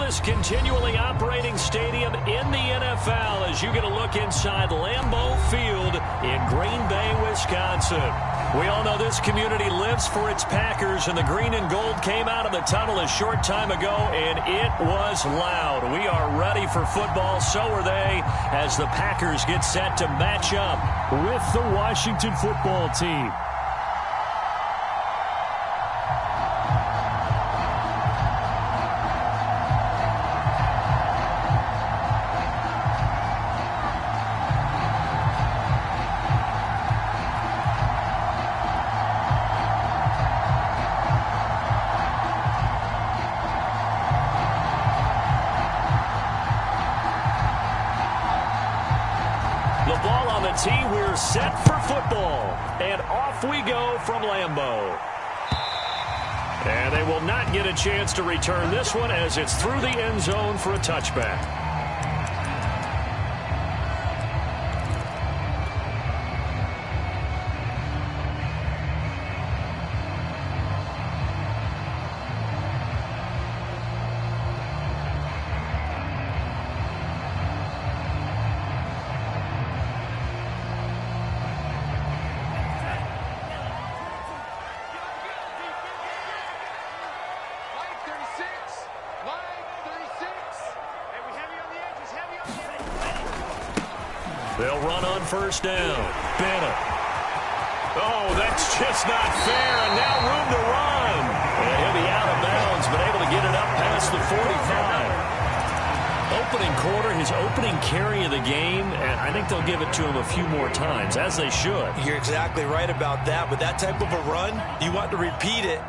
oldest continually operating stadium in the NFL as you get a look inside Lambeau Field in Green Bay, Wisconsin. We all know this community lives for its Packers, and the green and gold came out of the tunnel a short time ago, and it was loud. We are ready for football, so are they, as the Packers get set to match up with the Washington football team. We're set for football, and off we go from Lambeau. And they will not get a chance to return this one as it's through the end zone for a touchback. They'll run on first down. Bennett. Oh, that's just not fair, and now room to run. And he'll be out of bounds, but able to get it up past the 45. Opening quarter, his opening carry of the game, and I think they'll give it to him a few more times, as they should. You're exactly right about that. With that type of a run, you want to repeat it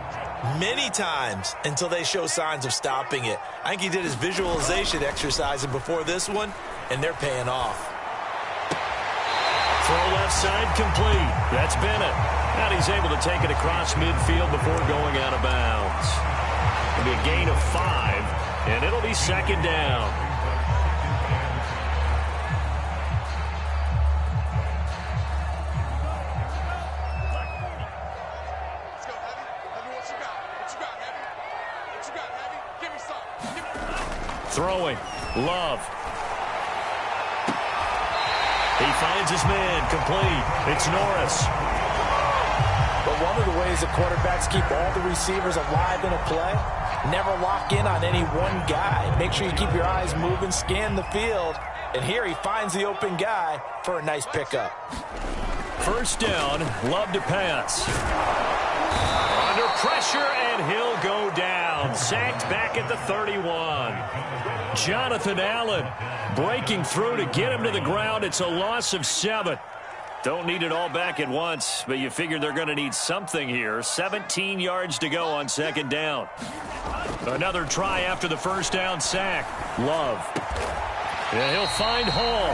many times until they show signs of stopping it. I think he did his visualization exercising before this one, and they're paying off. Throw left side complete. That's Bennett. And he's able to take it across midfield before going out of bounds. It'll be a gain of 5, and it'll be second down. Let's go, Heavy. Heavy, what you got? What you got, Heavy? What you got, Heavy? Give me some. Throwing. Love. He finds his man, complete. It's Norris. But one of the ways that quarterbacks keep all the receivers alive in a play, never lock in on any one guy. Make sure you keep your eyes moving, scan the field. And here he finds the open guy for a nice pickup. First down, Love to pass. Under pressure, and he'll go down. Sacked back at the 31. Jonathan Allen breaking through to get him to the ground. It's a loss of 7. Don't need it all back at once, but you figure they're going to need something here. 17 yards to go on second down. Another try after the first down sack. Love. Yeah, he'll find Hall.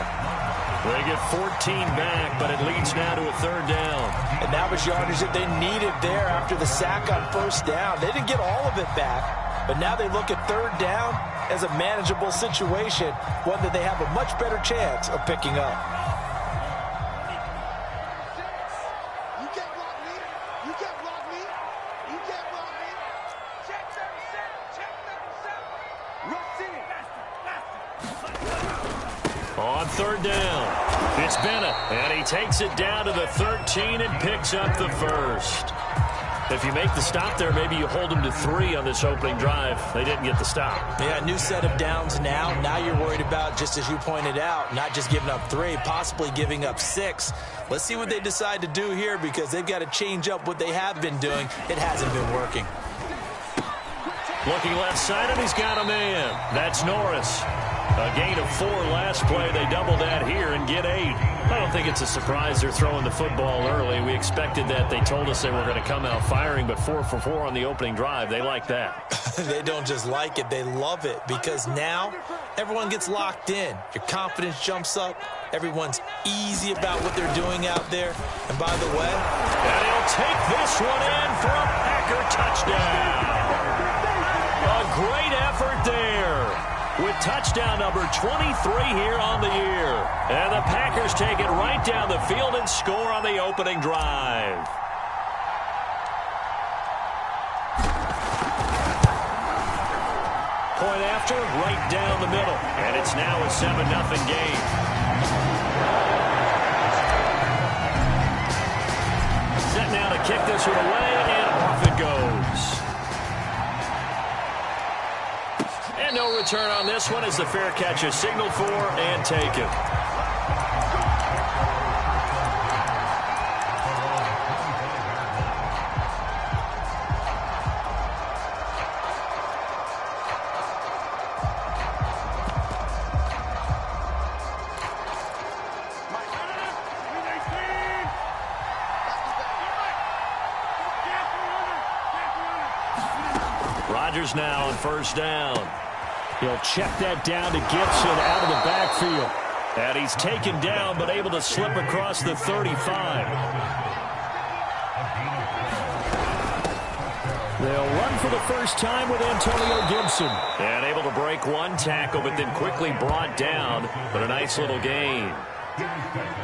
They get 14 back, but it leads now to a third down. And that was yardage that they needed there after the sack on first down. They didn't get all of it back, but now they look at third down as a manageable situation, one that they have a much better chance of picking up. You can't block me. You can't block me. You can't block me. Check 37. Check 37. Rush in. On third down, it's Bennett, and he takes it down to the 13 and picks up the first. If you make the stop there, maybe you hold them to 3 on this opening drive. They didn't get the stop. Yeah, new set of downs now. Now you're worried about, just as you pointed out, not just giving up 3, possibly giving up 6. Let's see what they decide to do here, because they've got to change up what they have been doing. It hasn't been working. Looking left side, and he's got a man. That's Norris. A gain of 4 last play. They double that here and get 8. I don't think it's a surprise they're throwing the football early. We expected that. They told us they were going to come out firing, but 4 for 4 on the opening drive. They like that. They don't just like it. They love it, because now everyone gets locked in. Your confidence jumps up. Everyone's easy about what they're doing out there. And by the way, and he'll take this one in for a Packer touchdown. A great effort there, with touchdown number 23 here on the year. And the Packers take it right down the field and score on the opening drive. point after, right down the middle. And it's now a 7-0 game. Set now to kick this one away, and off it goes. And no return on this one as the fair catch is signaled for and taken. Rodgers now on first down. He'll check that down to Gibson out of the backfield. And he's taken down but able to slip across the 35. They'll run for the first time with Antonio Gibson. And able to break one tackle but then quickly brought down. But a nice little gain.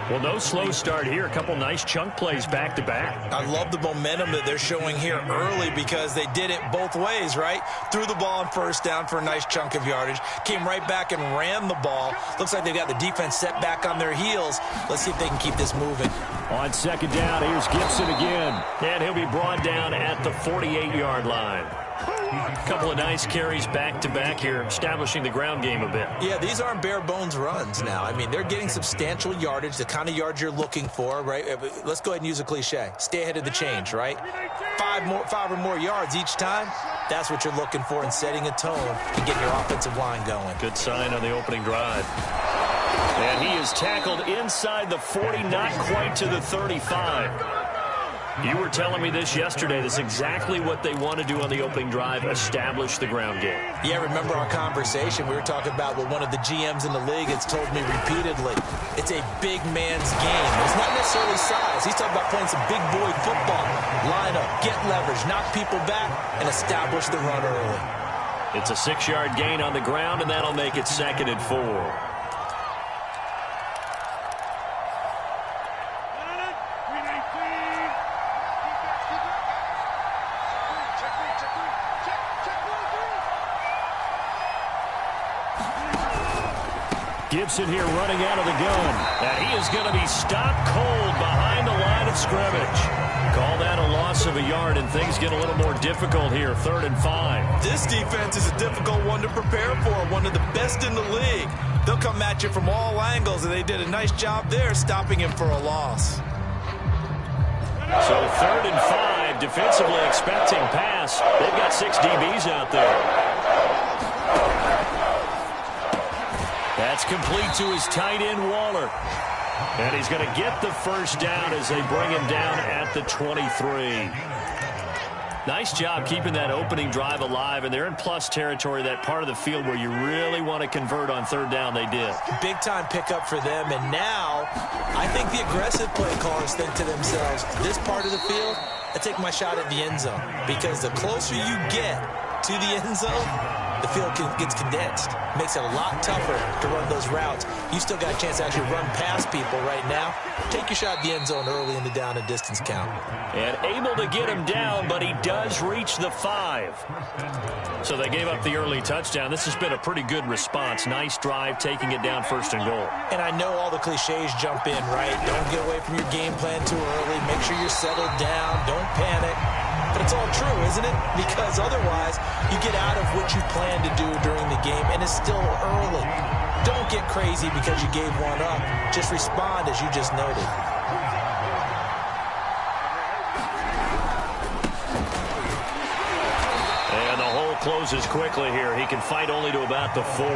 Well, no slow start here. A couple nice chunk plays back-to-back. I love the momentum that they're showing here early because they did it both ways, right? Threw the ball on first down for a nice chunk of yardage. Came right back and ran the ball. Looks like they've got the defense set back on their heels. Let's see if they can keep this moving. On second down, here's Gibson again. And he'll be brought down at the 48-yard line. A couple of nice carries back-to-back here, establishing the ground game a bit. Yeah, these aren't bare-bones runs now. I mean, they're getting substantial yardage, the kind of yards you're looking for, right? Let's go ahead and use a cliche. Stay ahead of the change, right? Five or more yards each time. That's what you're looking for in setting a tone and getting your offensive line going. Good sign on the opening drive. And he is tackled inside the 40, not quite to the 35. You were telling me this yesterday. That's exactly what they want to do on the opening drive, establish the ground game. Yeah, remember our conversation? We were talking about what one of the GMs in the league has told me repeatedly. It's a big man's game. It's not necessarily size. He's talking about playing some big boy football. Line up, get leverage, knock people back, and establish the run early. It's a 6-yard gain on the ground, and that'll make it 2nd and 4. Gibson here running out of the gun. And he is going to be stopped cold behind the line of scrimmage. Call that a loss of a yard, and things get a little more difficult here. 3rd and 5. This defense is a difficult one to prepare for, one of the best in the league. They'll come at you from all angles, and they did a nice job there stopping him for a loss. So 3rd and 5, defensively expecting pass. They've got 6 DBs out there. That's complete to his tight end, Waller. And he's going to get the first down as they bring him down at the 23. Nice job keeping that opening drive alive, and they're in plus territory, that part of the field where you really want to convert on 3rd down. They did. Big-time pickup for them, and now I think the aggressive play callers think to themselves, this part of the field, I take my shot at the end zone, because the closer you get to the end zone, the field gets condensed. Makes it a lot tougher to run those routes. You still got a chance to actually run past people right now. Take your shot at the end zone early in the down and distance count. And able to get him down, but he does reach the 5. So they gave up the early touchdown. This has been a pretty good response. Nice drive, taking it down 1st and goal. And I know all the cliches jump in, right? Don't get away from your game plan too early. Make sure you're settled down. Don't panic. But it's all true, isn't it? Because otherwise, you get out of what you plan to do during the game, and it's still early. Don't get crazy because you gave one up. Just respond as you just noted. And the hole closes quickly here. He can fight only to about the 4.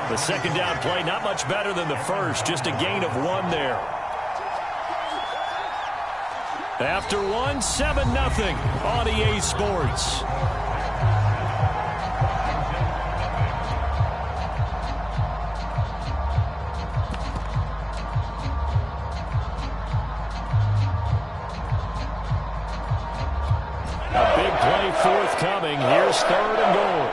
The 2nd down play, not much better than the first. Just a gain of 1 there. After 1, 7-0 on EA Sports. A big play forthcoming. Here's 3rd and goal.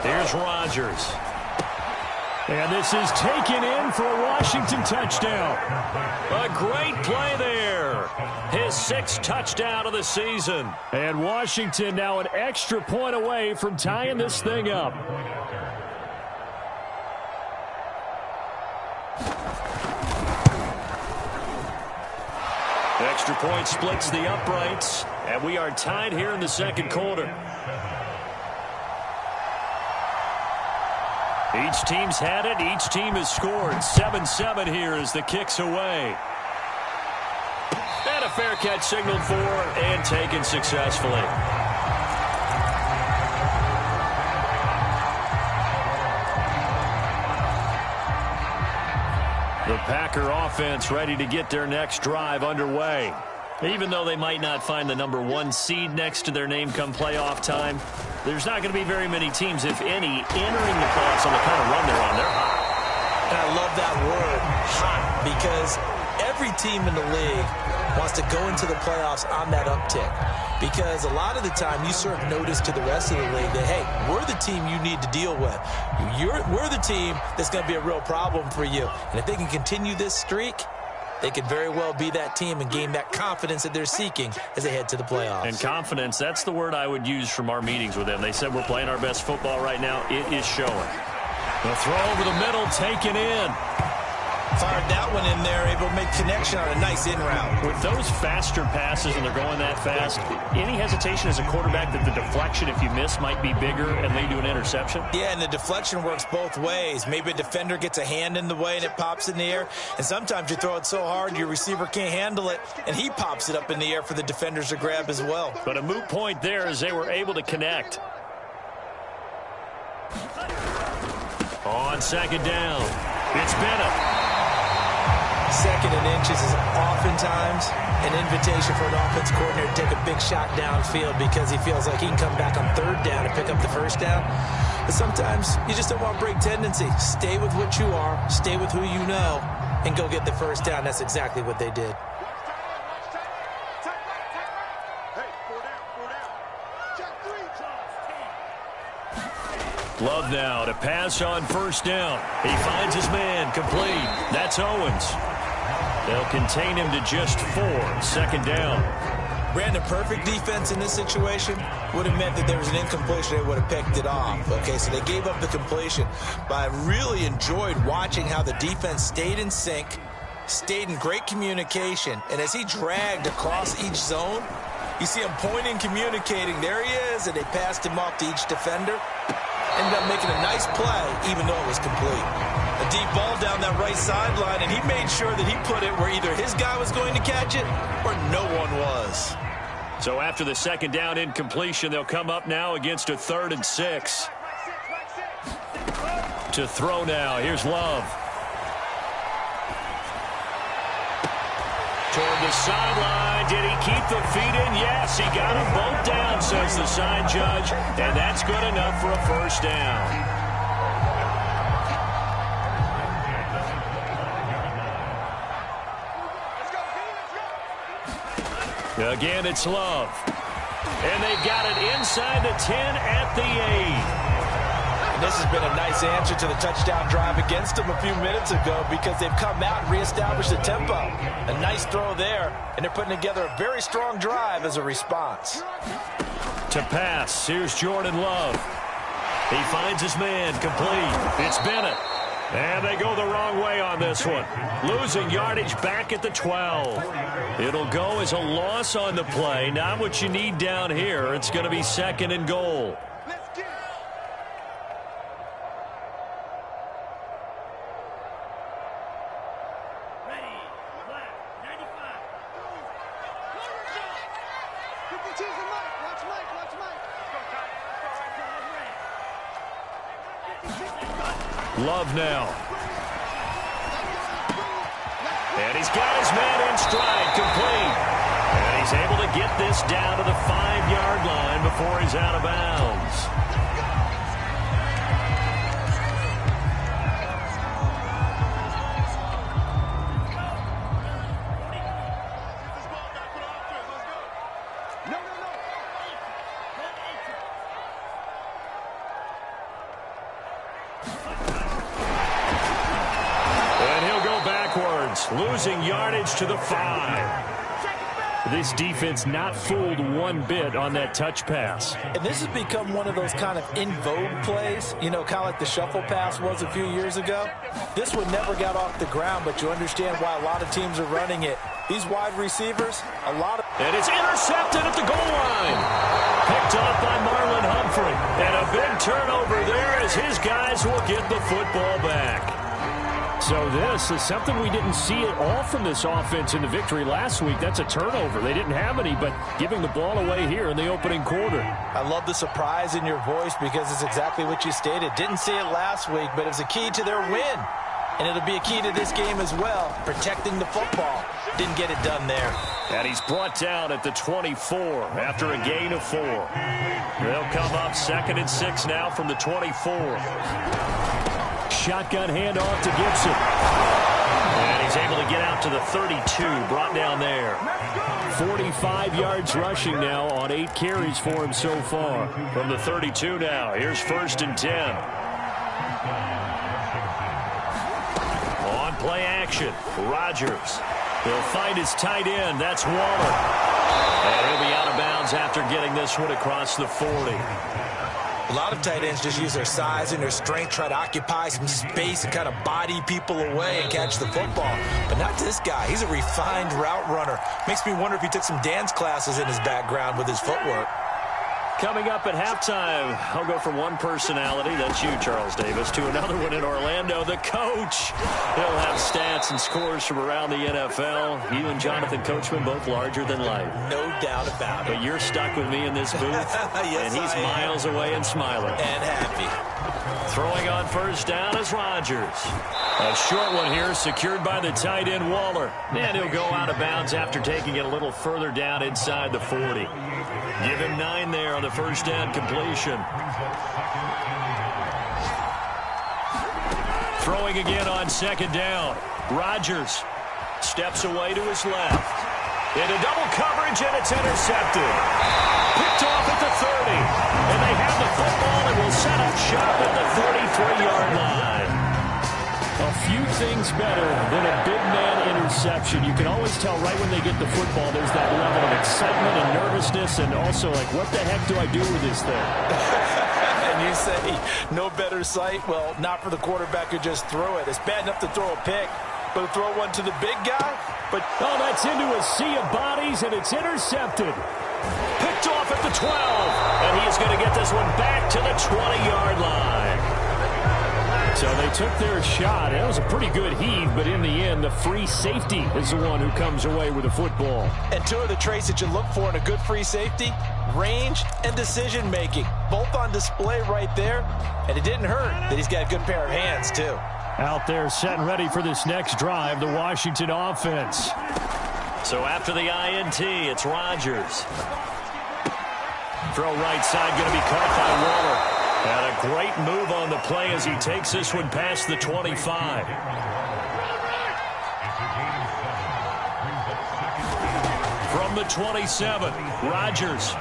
Here's Rodgers. And this is taken in for a Washington touchdown. A great play there. score. His 6th touchdown of the season. And Washington now an extra point away from tying this thing up. Extra point splits the uprights, and we are tied here in the second quarter. Each team's had it. Each team has scored. 7-7 here as the kick's away. And a fair catch signaled for and taken successfully. The Packer offense ready to get their next drive underway. Even though they might not find the number 1 seed next to their name come playoff time, there's not going to be very many teams, if any, entering the playoffs on the kind of run they're on. They're hot. And I love that word, hot, because every team in the league wants to go into the playoffs on that uptick. Because a lot of the time you serve notice to the rest of the league that, hey, we're the team you need to deal with. We're the team that's going to be a real problem for you. And if they can continue this streak, they could very well be that team and gain that confidence that they're seeking as they head to the playoffs. And confidence, that's the word I would use from our meetings with them. They said we're playing our best football right now. It is showing. The throw over the middle, taken in. Fired that one in there, able to make connection on a nice in route. With those faster passes and they're going that fast, any hesitation as a quarterback that the deflection, if you miss, might be bigger and lead to an interception? Yeah, and the deflection works both ways. Maybe a defender gets a hand in the way and it pops in the air. And sometimes you throw it so hard your receiver can't handle it, and he pops it up in the air for the defenders to grab as well. But a moot point there as they were able to connect. On second down, it's Bennett. Second and inches is oftentimes an invitation for an offense coordinator to take a big shot downfield because he feels like he can come back on third down and pick up the first down. But sometimes you just don't want to break tendency. Stay with what you are, stay with who you know, and go get the first down. That's exactly what they did. Love now to pass on first down. He finds his man complete. That's Owens. They'll contain him to just 4. Second down. Brandon, perfect defense in this situation would have meant that there was an incompletion. They would have picked it off. Okay, so they gave up the completion. But I really enjoyed watching how the defense stayed in sync, stayed in great communication, and as he dragged across each zone, you see him pointing, communicating. There he is, and they passed him off to each defender. Ended up making a nice play, even though it was complete. A deep ball down that right sideline, and he made sure that he put it where either his guy was going to catch it or no one was. So after the second down incompletion, they'll come up now against a 3rd and 6. To throw now, here's Love. Toward the sideline, did he keep the feet in? Yes, he got them both down, says the side judge, and that's good enough for a first down. Again, it's Love. And they've got it inside the 10 at the 8. And this has been a nice answer to the touchdown drive against them a few minutes ago because they've come out and reestablished the tempo. A nice throw there, and they're putting together a very strong drive as a response. To pass, here's Jordan Love. He finds his man complete. It's Bennett. And they go the wrong way on this one. Losing yardage back at the 12. It'll go as a loss on the play. Not what you need down here. It's going to be 2nd and goal. Love now. And he's got his man in stride, complete. And he's able to get this down to the 5-yard line before he's out of bounds. Losing yardage to the 5. This defense not fooled one bit on that touch pass. And this has become one of those kind of in vogue plays, you know, kind of like the shuffle pass was a few years ago. This one never got off the ground, but you understand why a lot of teams are running it. These wide receivers, a lot of... And it's intercepted at the goal line. Picked off by Marlon Humphrey. And a big turnover there as his guys will get the football back. So this is something we didn't see at all from this offense in the victory last week. That's a turnover. They didn't have any, but giving the ball away here in the opening quarter. I love the surprise in your voice because it's exactly what you stated. Didn't see it last week, but it was a key to their win. And it'll be a key to this game as well, protecting the football. Didn't get it done there. And he's brought down at the 24 after a gain of 4. They'll come up 2nd and 6 now from the 24. Shotgun handoff to Gibson. And he's able to get out to the 32, brought down there. 45 yards rushing now on 8 carries for him so far. From the 32 now, here's 1st and 10. On play action, Rodgers. He'll find his tight end, that's Waller. And he'll be out of bounds after getting this one across the 40. A lot of tight ends just use their size and their strength, try to occupy some space and kind of body people away and catch the football. But not this guy. He's a refined route runner. Makes me wonder if he took some dance classes in his background with his footwork. Coming up at halftime, I'll go from one personality, that's you, Charles Davis, to another one in Orlando, the coach. He'll have stats and scores from around the NFL. You and Jonathan Coachman both larger than life. No doubt about it. But you're stuck with me in this booth, yes, and he's miles away and smiling. And happy. Throwing on 1st down is Rodgers. A short one here secured by the tight end Waller. And he'll go out of bounds after taking it a little further down inside the 40. Give him 9 there on the 1st down completion. Throwing again on 2nd down. Rodgers steps away to his left. Into double coverage, and it's intercepted. Picked off at the 30. And they have the football and will set up shop at the 33-yard line. A few things better than a big man interception. You can always tell right when they get the football, there's that level of excitement and nervousness, and also like, what the heck do I do with this thing? And you say, no better sight? Well, not for the quarterback who just threw it. It's bad enough to throw a pick, but to throw one to the big guy? But oh, that's into a sea of bodies, and it's intercepted. Picked off at the 12, and he's going to get this one back to the 20-yard line. So they took their shot. That was a pretty good heave, but in the end, the free safety is the one who comes away with the football. And 2 of the traits that you look for in a good free safety, range and decision-making, both on display right there. And it didn't hurt that he's got a good pair of hands, too. Out there set and ready for this next drive, the Washington offense. So after the INT, it's Rodgers. Throw right side going to be caught by Waller. And a great move on the play as he takes this one past the 25. From the 27, Rodgers.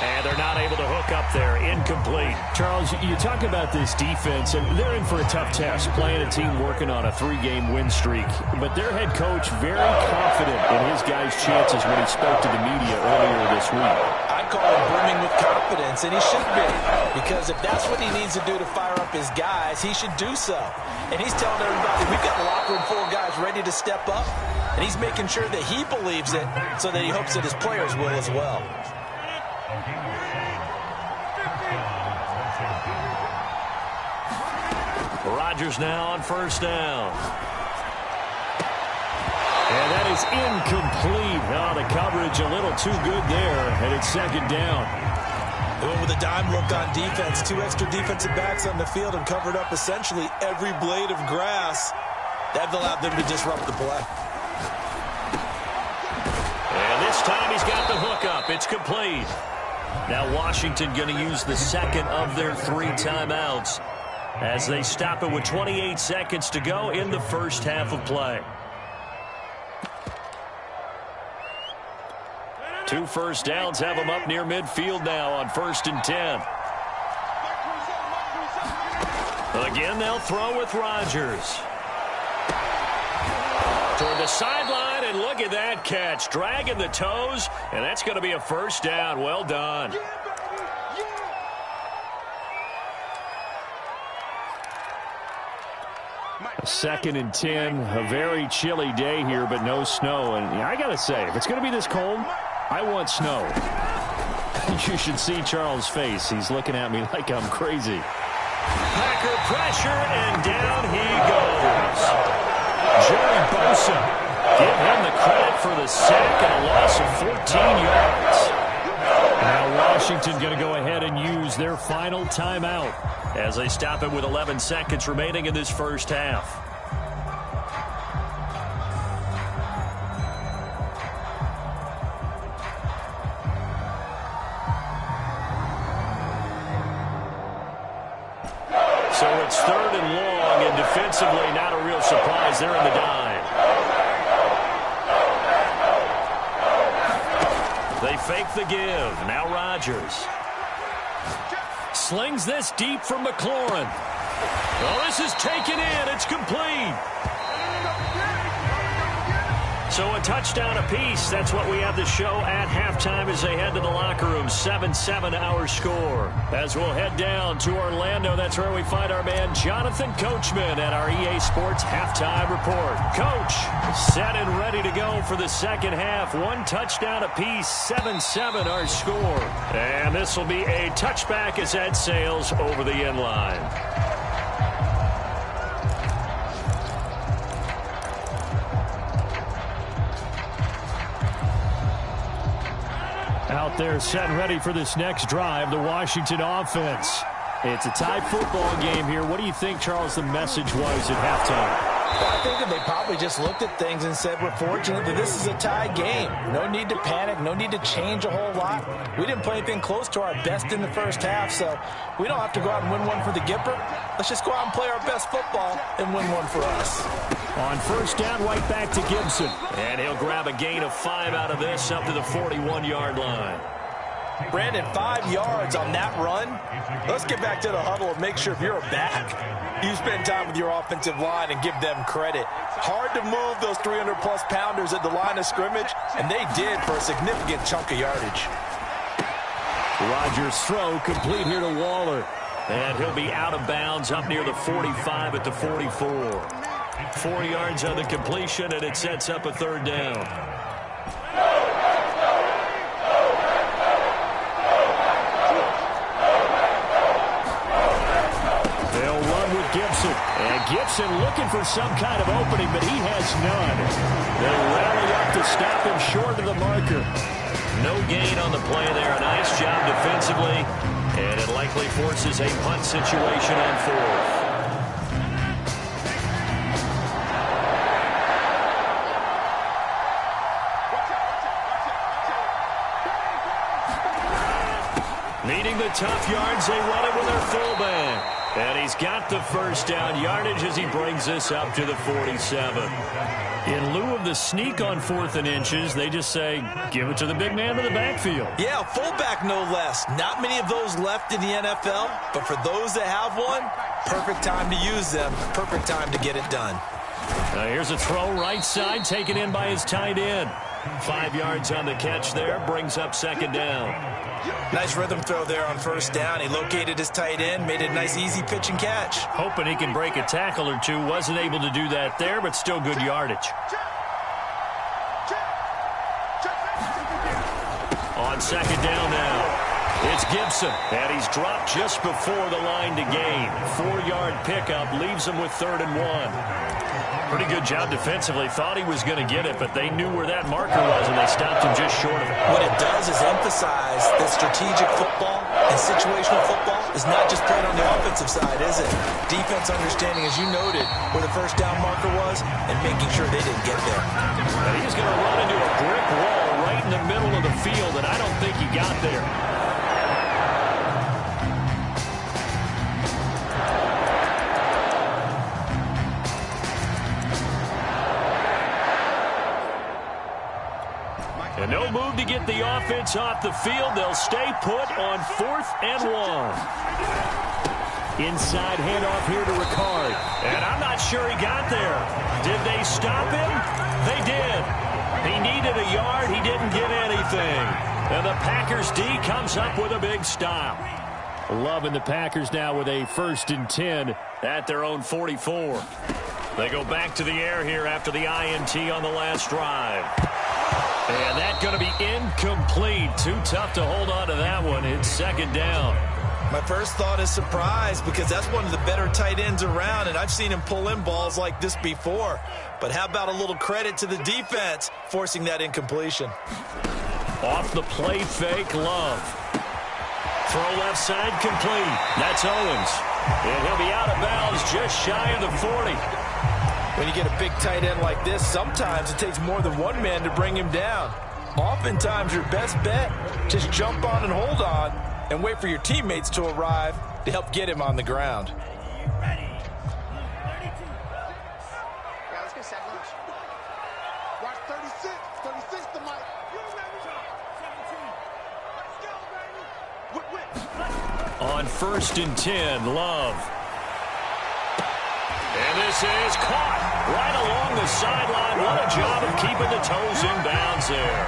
And they're not able to hook up there. Incomplete. Charles, you talk about this defense, and they're in for a tough task, playing a team working on a 3-game win streak. But their head coach very confident in his guys' chances when he spoke to the media earlier this week. I call him brimming with confidence, and he should be. Because if that's what he needs to do to fire up his guys, he should do so. And he's telling everybody, we've got a locker room full of guys ready to step up. And he's making sure that he believes it so that he hopes that his players will as well. Rodgers now on 1st down. And that is incomplete. Oh, the coverage a little too good there, and it's 2nd down. They went with a dime look on defense. 2 extra defensive backs on the field and covered up essentially every blade of grass. That allowed them to disrupt the play. And this time he's got the hookup. It's complete. Now Washington going to use the 2nd of their 3 timeouts as they stop it with 28 seconds to go in the 1st half of play. 2 first downs have them up near midfield now on 1st and 10. Again, they'll throw with Rodgers. Toward the sideline, And look at that catch. Dragging the toes, and that's going to be a first down. Well done. A 2nd and 10, a very chilly day here, but no snow. And I got to say, if it's going to be this cold, I want snow. You should see Charles' face. He's looking at me like I'm crazy. Packer pressure, and down he goes. Jerry Bosa, give him the credit for the sack and a loss of 14 yards. Now Washington going to go ahead and use their final timeout as they stop it with 11 seconds remaining in this first half. So it's 3rd and long, and defensively not a real surprise. They're in the dime. They fake the give. Now Rodgers slings this deep from McLaurin. Oh, this is taken in. It's complete. So a touchdown apiece. That's what we have to show at halftime as they head to the locker room. 7-7 our score. As we'll head down to Orlando, that's where we find our man Jonathan Coachman at our EA Sports halftime report. Coach, set and ready to go for the second half. 1 touchdown apiece. 7-7 our score. And this will be a touchback as that sails over the end line. Out there set and ready for this next drive, the Washington offense. It's a tie football game here. What do you think, Charles, the message was at halftime? Well, I think that they probably just looked at things and said, we're fortunate that this is a tie game. No need to panic, no need to change a whole lot. We didn't play anything close to our best in the first half, so we don't have to go out and win one for the Gipper. Let's just go out and play our best football and win one for us. On first down, right back to Gibson. And he'll grab a gain of 5 out of this up to the 41-yard line. Brandon, 5 yards on that run. Let's get back to the huddle and make sure if you're a back, you spend time with your offensive line and give them credit. Hard to move those 300-plus pounders at the line of scrimmage, and they did for a significant chunk of yardage. Rodgers' throw complete here to Waller. And he'll be out of bounds up near the 45 at the 44. 4 yards on the completion, and it sets up a 3rd down. They'll run with Gibson. And Gibson looking for some kind of opening, but he has none. They'll rally up to stop him short of the marker. No gain on the play there. A nice job defensively. And it likely forces a punt situation on 4th. Needing the tough yards, they run it with their fullback. And he's got the first down yardage as he brings this up to the 47. In lieu of the sneak on 4th and inches, they just say, give it to the big man in the backfield. Yeah, fullback no less. Not many of those left in the NFL, but for those that have one, perfect time to use them, perfect time to get it done. Here's a throw right side, taken in by his tight end. 5 yards on the catch there, brings up 2nd down. Nice rhythm throw there on first down. He located his tight end, made it a nice easy pitch and catch. Hoping he can break a tackle or two. Wasn't able to do that there, but still good yardage. On 2nd down now. It's Gibson, and he's dropped just before the line to gain. 4-yard pickup leaves him with 3rd and 1. Pretty good job defensively. Thought he was going to get it, but they knew where that marker was, and they stopped him just short of it. What it does is emphasize that strategic football and situational football is not just played on the offensive side, is it? Defense understanding, as you noted, where the first down marker was and making sure they didn't get there. And he's going to run into a brick wall right in the middle of the field, and I don't think he got there. And no move to get the offense off the field. They'll stay put on 4th and 1. Inside handoff here to Ricard. And I'm not sure he got there. Did they stop him? They did. He needed a yard. He didn't get anything. And the Packers D comes up with a big stop. Loving the Packers now with a 1st and 10 at their own 44. They go back to the air here after the INT on the last drive. And that's going to be incomplete. Too tough to hold on to that one. It's 2nd down. My first thought is surprise because that's one of the better tight ends around, and I've seen him pull in balls like this before. But how about a little credit to the defense forcing that incompletion? Off the play fake, Love. Throw left side complete. That's Owens. And he'll be out of bounds just shy of the 40. When you get a big tight end like this, sometimes it takes more than one man to bring him down. Oftentimes, your best bet, just jump on and hold on and wait for your teammates to arrive to help get him on the ground. Yeah, let's get sack lunch. Watch 36. 36 the mic. You remember? 17. Let's go, baby. Whip. On 1st and 10, Love. And this is caught right along the sideline. What a job of keeping the toes in bounds there.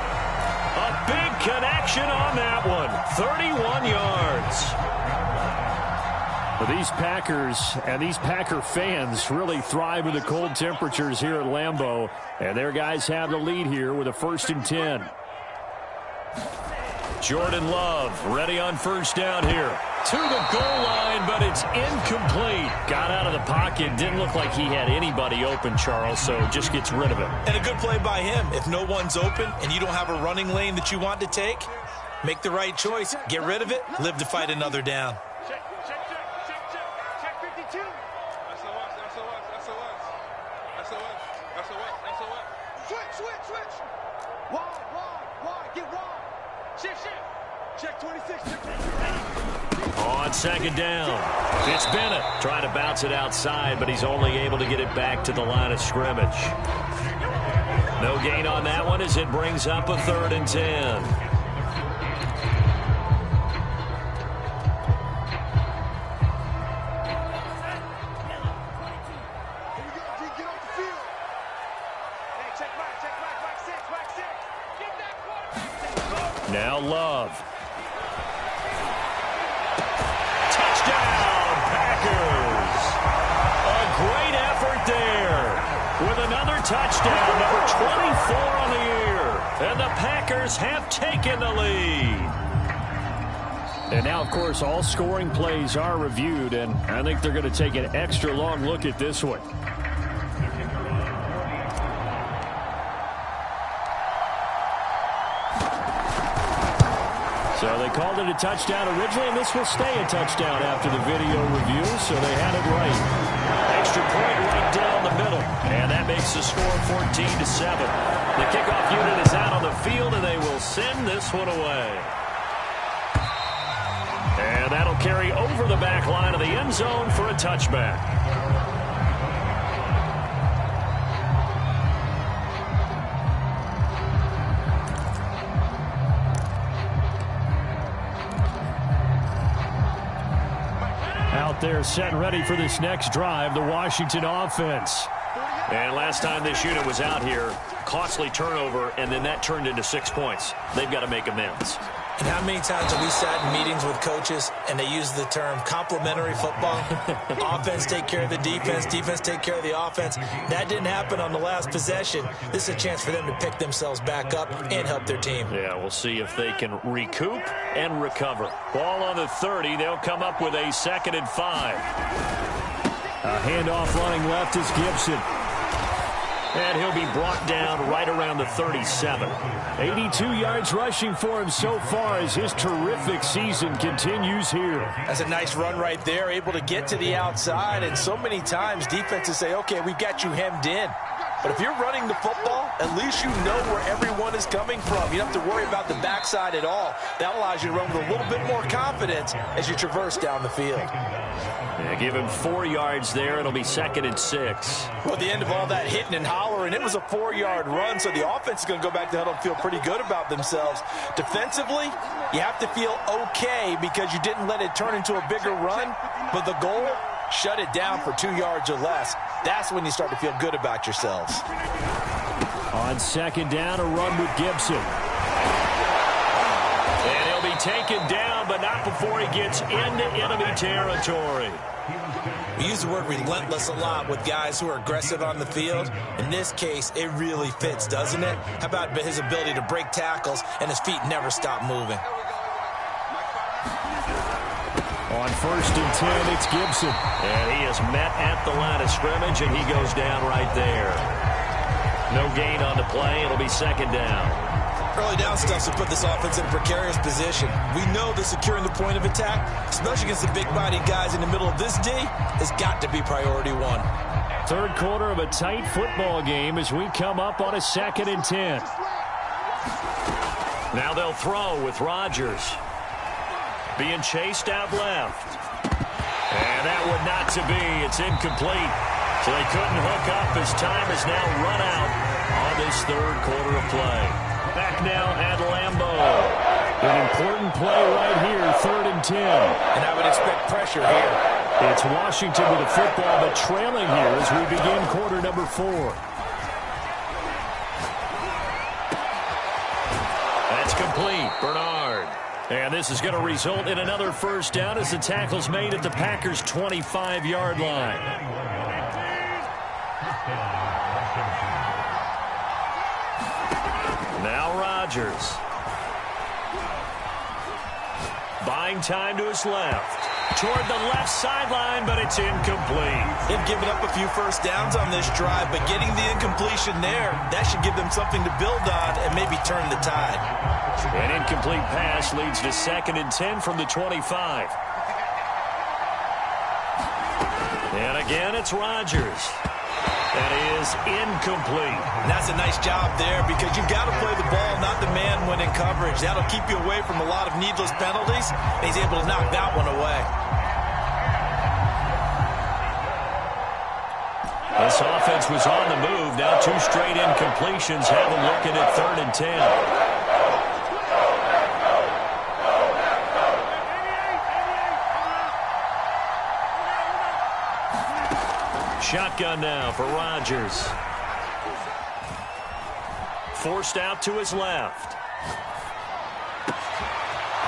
A big connection on that one. 31 yards. Well, these Packers and these Packer fans really thrive with the cold temperatures here at Lambeau. And their guys have the lead here with a 1st and 10. Jordan Love ready on 1st down here. To the goal line, but it's incomplete. Got out of the pocket. Didn't look like he had anybody open, Charles, so just gets rid of it. And a good play by him. If no one's open and you don't have a running lane that you want to take, make the right choice. Get rid of it. Live to fight another down. Check 52. Switch. Wide. Get wide. Shift. Check 26. On 2nd down, it's Bennett trying to bounce it outside, but he's only able to get it back to the line of scrimmage. No gain on that one as it brings up a 3rd and 10. Now Love. Touchdown, Packers. A great effort there with another touchdown, number 24 on the year. And the Packers have taken the lead. And now, of course, all scoring plays are reviewed, and I think they're going to take an extra long look at this one. So they called it a touchdown originally, and this will stay a touchdown after the video review, so they had it right. Extra point right down the middle, and that makes the score 14-7. The kickoff unit is out on the field, and they will send this one away. And that'll carry over the back line of the end zone for a touchback. Out there set and ready for this next drive, the Washington offense. And last time this unit was out here, costly turnover, and then that turned into 6 points. They've got to make amends. And how many times have we sat in meetings with coaches and they use the term complementary football? Offense take care of the defense, defense take care of the offense. That didn't happen on the last possession. This is a chance for them to pick themselves back up and help their team. Yeah, we'll see if they can recoup and recover. Ball on the 30. They'll come up with a 2nd and 5. A handoff running left is Gibson. And he'll be brought down right around the 37. 82 yards rushing for him so far as his terrific season continues here. That's a nice run right there, able to get to the outside. And so many times defenses say, okay, we've got you hemmed in. But if you're running the football, at least you know where everyone is coming from. You don't have to worry about the backside at all. That allows you to run with a little bit more confidence as you traverse down the field. Yeah, give him 4 yards there. It'll be 2nd and 6. Well, at the end of all that hitting and hollering, it was a 4-yard run, so the offense is going to go back to huddle and feel pretty good about themselves. Defensively, you have to feel okay because you didn't let it turn into a bigger run, but the goal, shut it down for 2 yards or less. That's when you start to feel good about yourselves. On second down, a run with Gibson. And he'll be taken down, but not before he gets into enemy territory. We use the word relentless a lot with guys who are aggressive on the field. In this case, it really fits, doesn't it? How about his ability to break tackles and his feet never stop moving? On 1st and 10, it's Gibson. And he is met at the line of scrimmage, and he goes down right there. No gain on the play. It'll be 2nd down. Early down stuff will put this offense in a precarious position. We know that securing the point of attack, especially against the big-bodied guys in the middle of this D, has got to be priority one. 3rd quarter of a tight football game as we come up on a 2nd and 10. Now they'll throw with Rodgers. Being chased out left. And that would not to be. It's incomplete. So they couldn't hook up as time is now run out on this 3rd quarter of play. Back now at Lambeau. An important play right here, 3rd and 10. And I would expect pressure here. It's Washington with the football, but trailing here as we begin quarter number 4. That's complete. Bernard. And this is going to result in another 1st down as the tackle's made at the Packers' 25-yard line. Now Rodgers. Buying time to his left. Toward the left sideline, but it's incomplete. They've given up a few 1st downs on this drive, but getting the incompletion there, that should give them something to build on and maybe turn the tide. An incomplete pass leads to 2nd and 10 from the 25. And again, it's Rodgers. That is incomplete. And that's a nice job there because you've got to play the ball, not the man when in coverage. That'll keep you away from a lot of needless penalties. And he's able to knock that one away. This offense was on the move. Now 2 straight incompletions have them looking at 3rd and 10. Shotgun now for Rodgers. Forced out to his left.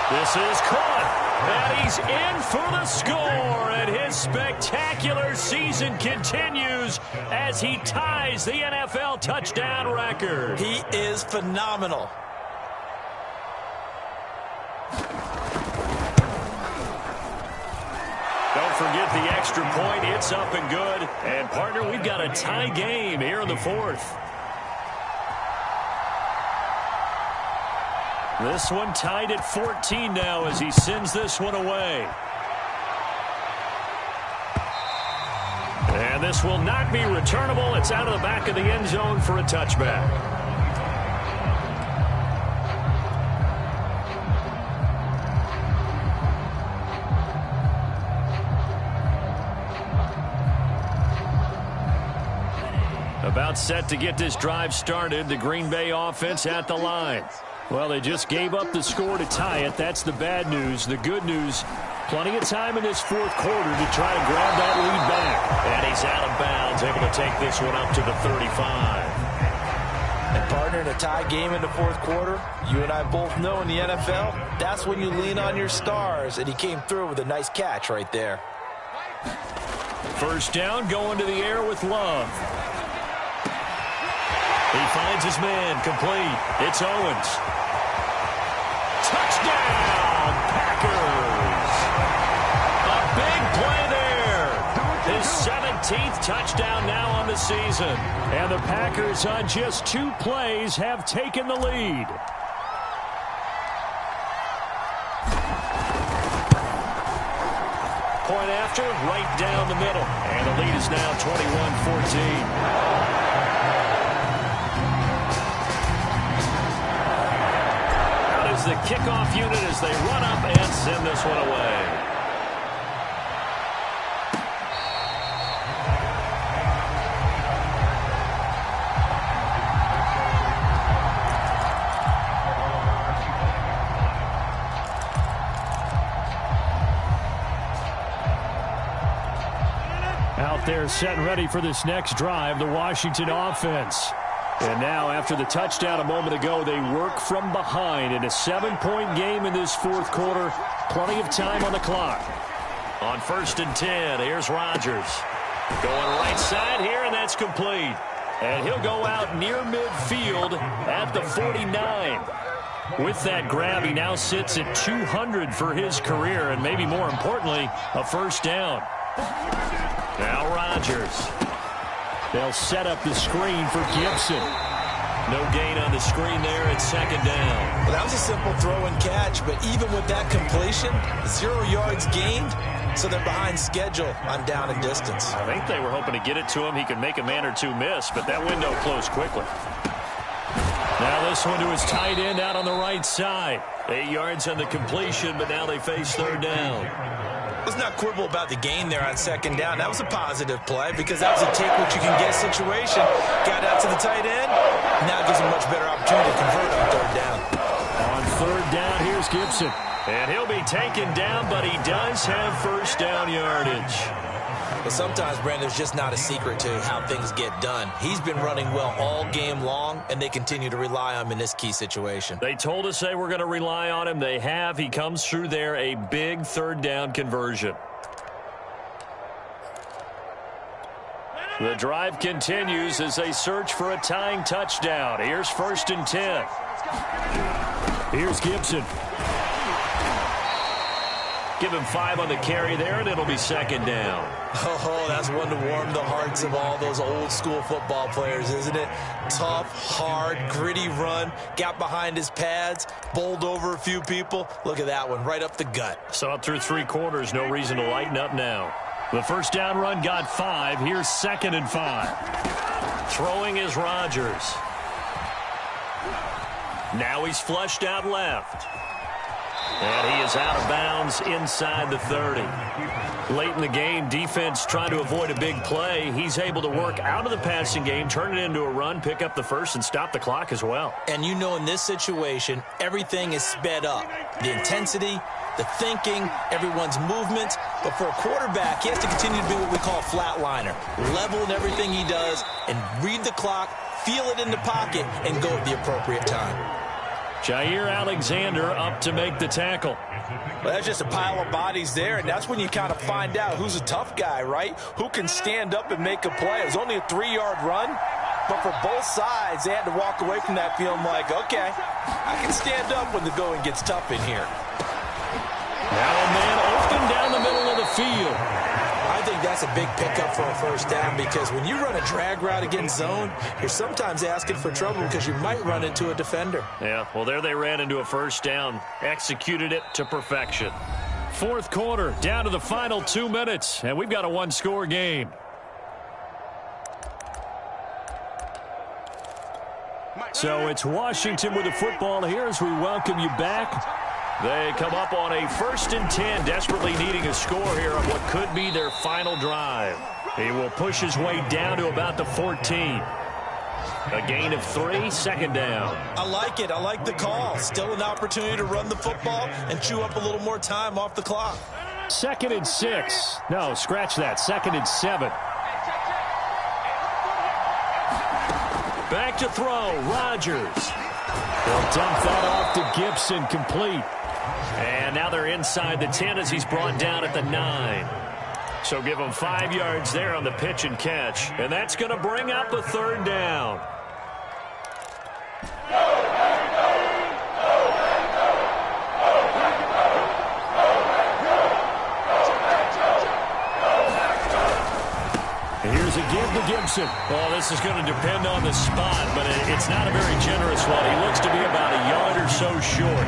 This is caught. And he's in for the score. And his spectacular season continues as he ties the NFL touchdown record. He is phenomenal. Don't forget the extra point. It's up and good. And, partner, we've got a tie game here in the 4th. This one tied at 14 now as he sends this one away. And this will not be returnable. It's out of the back of the end zone for a touchback. About set to get this drive started. The Green Bay offense at the line. Well, they just gave up the score to tie it. That's the bad news. The good news, plenty of time in this 4th quarter to try to grab that lead back. And he's out of bounds, able to take this one up to the 35. And, partner, in a tie game in the 4th quarter, you and I both know in the NFL, that's when you lean on your stars. And he came through with a nice catch right there. 1st down, going to the air with Love. He finds his man, complete. It's Owens. Touchdown, Packers! A big play there. His 17th touchdown now on the season. And the Packers on just 2 plays have taken the lead. Point after, right down the middle. And the lead is now 21-14. The kickoff unit as they run up and send this one away. Out there set and ready for this next drive, the Washington offense. And now, after the touchdown a moment ago, they work from behind in a 7-point game in this fourth quarter. Plenty of time on the clock. On 1st and 10, here's Rodgers. Going right side here, and that's complete. And he'll go out near midfield at the 49. With that grab, he now sits at 200 for his career, and maybe more importantly, a first down. Now Rodgers. They'll set up the screen for Gibson. No gain on the screen there at 2nd down. Well, that was a simple throw and catch, but even with that completion, 0 yards gained, so they're behind schedule on down and distance. I think they were hoping to get it to him. He could make a man or two miss, but that window closed quickly. Now this one to his tight end out on the right side. 8 yards on the completion, but now they face 3rd down. Let's not quibble about the gain there on 2nd down. That was a positive play because that was a take-what-you-can-get situation. Got out to the tight end. Now it gives him a much better opportunity to convert on 3rd down. On 3rd down, here's Gibson. And he'll be taken down, but he does have first down yardage. But sometimes, Brandon, there's just not a secret to how things get done. He's been running well all game long, and they continue to rely on him in this key situation. They told us they were going to rely on him. They have. He comes through there, a big 3rd down conversion. The drive continues as they search for a tying touchdown. Here's 1st and 10. Here's Gibson. Give him 5 on the carry there, and it'll be 2nd down. Oh, that's one to warm the hearts of all those old-school football players, isn't it? Tough, hard, gritty run. Got behind his pads, bowled over a few people. Look at that one, right up the gut. Saw it through 3 quarters. No reason to lighten up now. The first down run got 5. Here's 2nd and 5. Throwing is Rodgers. Now he's flushed out left. And he is out of bounds inside the 30. Late in the game, defense trying to avoid a big play. He's able to work out of the passing game, turn it into a run, pick up the first, and stop the clock as well. And you know in this situation, everything is sped up. The intensity, the thinking, everyone's movements. But for a quarterback, he has to continue to be what we call a flatliner. Level in everything he does and read the clock, feel it in the pocket, and go at the appropriate time. Jair Alexander up to make the tackle. Well, that's just a pile of bodies there, and that's when you kind of find out who's a tough guy, right? Who can stand up and make a play. It was only a 3-yard run, but for both sides, they had to walk away from that feeling like, okay, I can stand up when the going gets tough in here. Now a man open down the middle of the field. I think that's a big pickup for a first down because when you run a drag route against zone, you're sometimes asking for trouble because you might run into a defender. Yeah, well, there they ran into a first down. Executed it to perfection. Fourth quarter, down to the final 2 minutes, and we've got a 1-score game. So it's Washington with the football here as we welcome you back. They come up on a 1st and 10, desperately needing a score here on what could be their final drive. He will push his way down to about the 14. A gain of 3, 2nd down. I like it. I like the call. Still an opportunity to run the football and chew up a little more time off the clock. 2nd and 6. No, scratch that. 2nd and 7. Back to throw. Rodgers. They'll dump that off to Gibson, complete. And now they're inside the 10 as he's brought down at the 9. So give him 5 yards there on the pitch and catch. And that's going to bring up a 3rd down. Here's a give to Gibson. Well, this is going to depend on the spot, but it's not a very generous one. He looks to be about a yard or so short.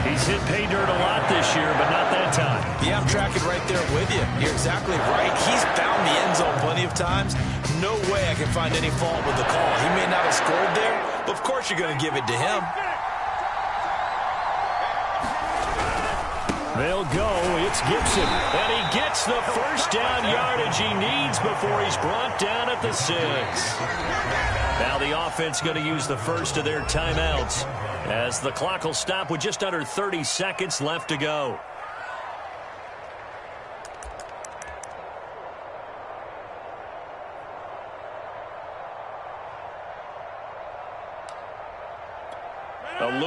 He's hit pay dirt a lot this year, but not that time. Yeah, I'm tracking right there with you. You're exactly right. He's found the end zone plenty of times. No way I can find any fault with the call. He may not have scored there, but of course you're going to give it to him. They'll go. It's Gibson. And he gets the first down yardage he needs before he's brought down at the 6. Now the offense going to use the first of their timeouts as the clock will stop with just under 30 seconds left to go.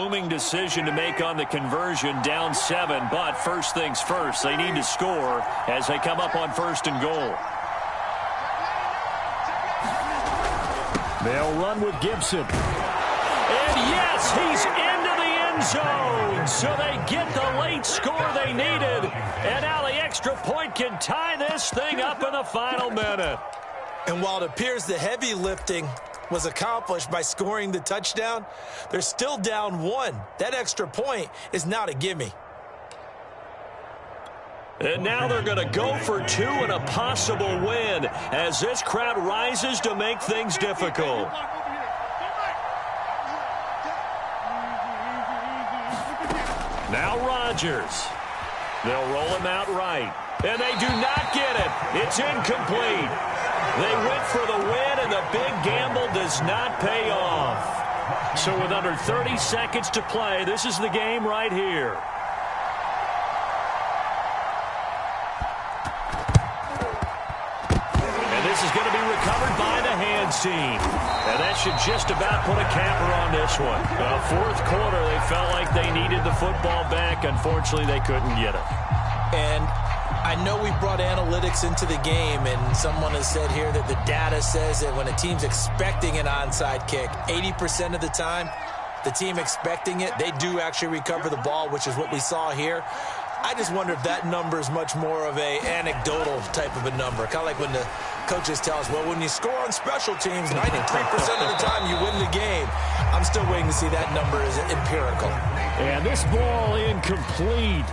looming decision to make on the conversion, down 7. But first things first, they need to score as they come up on 1st and goal. They'll run with Gibson. And yes, he's into the end zone. So they get the late score they needed. And now the extra point can tie this thing up in the final minute. And while it appears the heavy lifting was accomplished by scoring the touchdown, they're still down 1. That extra point is not a gimme. And now they're going to go for 2 and a possible win as this crowd rises to make things difficult. Now Rodgers. They'll roll him out right. And they do not get it. It's incomplete. They went for the win, and the big gamble does not pay off. So with under 30 seconds to play, this is the game right here. And this is going to be recovered by the hands team. And that should just about put a capper on this one. Fourth quarter, they felt like they needed the football back. Unfortunately, they couldn't get it. And I know we brought analytics into the game, and someone has said here that the data says that when a team's expecting an onside kick, 80% of the time, the team expecting it, they do actually recover the ball, which is what we saw here. I just wonder if that number is much more of a anecdotal type of a number. Kind of like when the coaches tell us, well, when you score on special teams, 93% of the time you win the game. I'm still waiting to see that number is empirical. And this ball incomplete.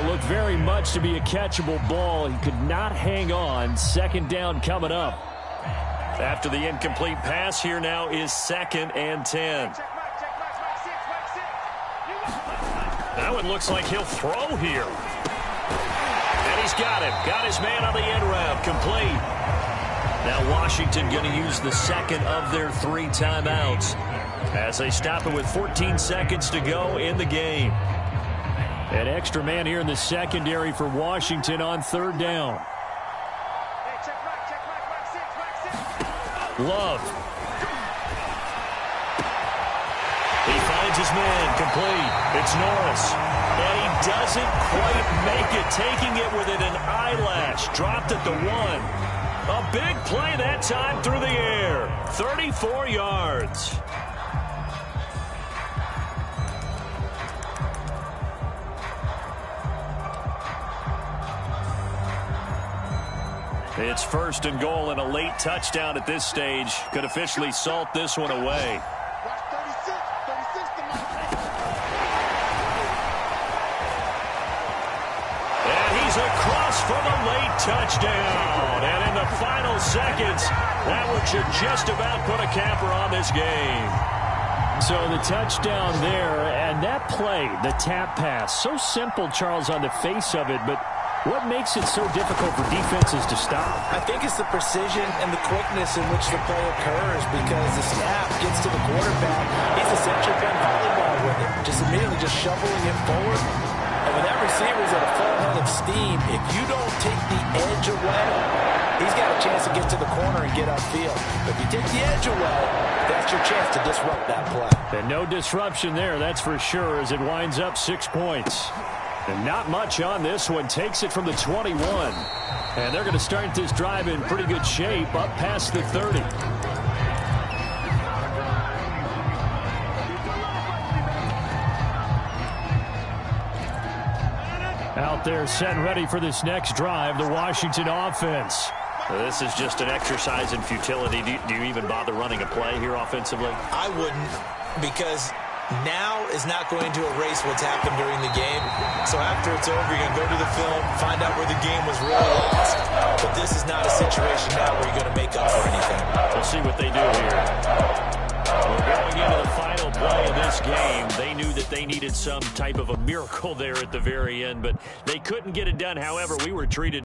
Looked very much to be a catchable ball. He could not hang on. 2nd down coming up. After the incomplete pass, here now is 2nd and 10. Now it looks like he'll throw here. And he's got him. Got his man on the end route. Complete. Now Washington going to use the 2nd of their 3 timeouts as they stop it with 14 seconds to go in the game. An extra man here in the secondary for Washington on 3rd down. Love. He finds his man. Complete. It's Norris. And he doesn't quite make it. Taking it within an eyelash. Dropped at the 1. A big play that time through the air. 34 yards. It's 1st and goal, and a late touchdown at this stage could officially salt this one away. And he's across for the late touchdown. And in the final seconds, that one should just about put a capper on this game. So the touchdown there, and that play, the tap pass, so simple, Charles, on the face of it, but what makes it so difficult for defenses to stop? I think it's the precision and the quickness in which the play occurs, because the snap gets to the quarterback. He's essentially playing volleyball with it, just immediately just shoveling it forward. And when that receiver's at a full head of steam, if you don't take the edge away, he's got a chance to get to the corner and get upfield. But if you take the edge away, that's your chance to disrupt that play. And no disruption there, that's for sure, as it winds up 6 points. And not much on this one. Takes it from the 21. And they're going to start this drive in pretty good shape up past the 30. Out there set and ready for this next drive, the Washington offense. This is just an exercise in futility. Do you even bother running a play here offensively? I wouldn't, because now is not going to erase what's happened during the game. So after it's over, you're going to go to the film, find out where the game was really lost. But this is not a situation now where you're going to make up for anything. We'll see what they do here. We're going into the final play of this game. They knew that they needed some type of a miracle there at the very end, but they couldn't get it done. However, we were treated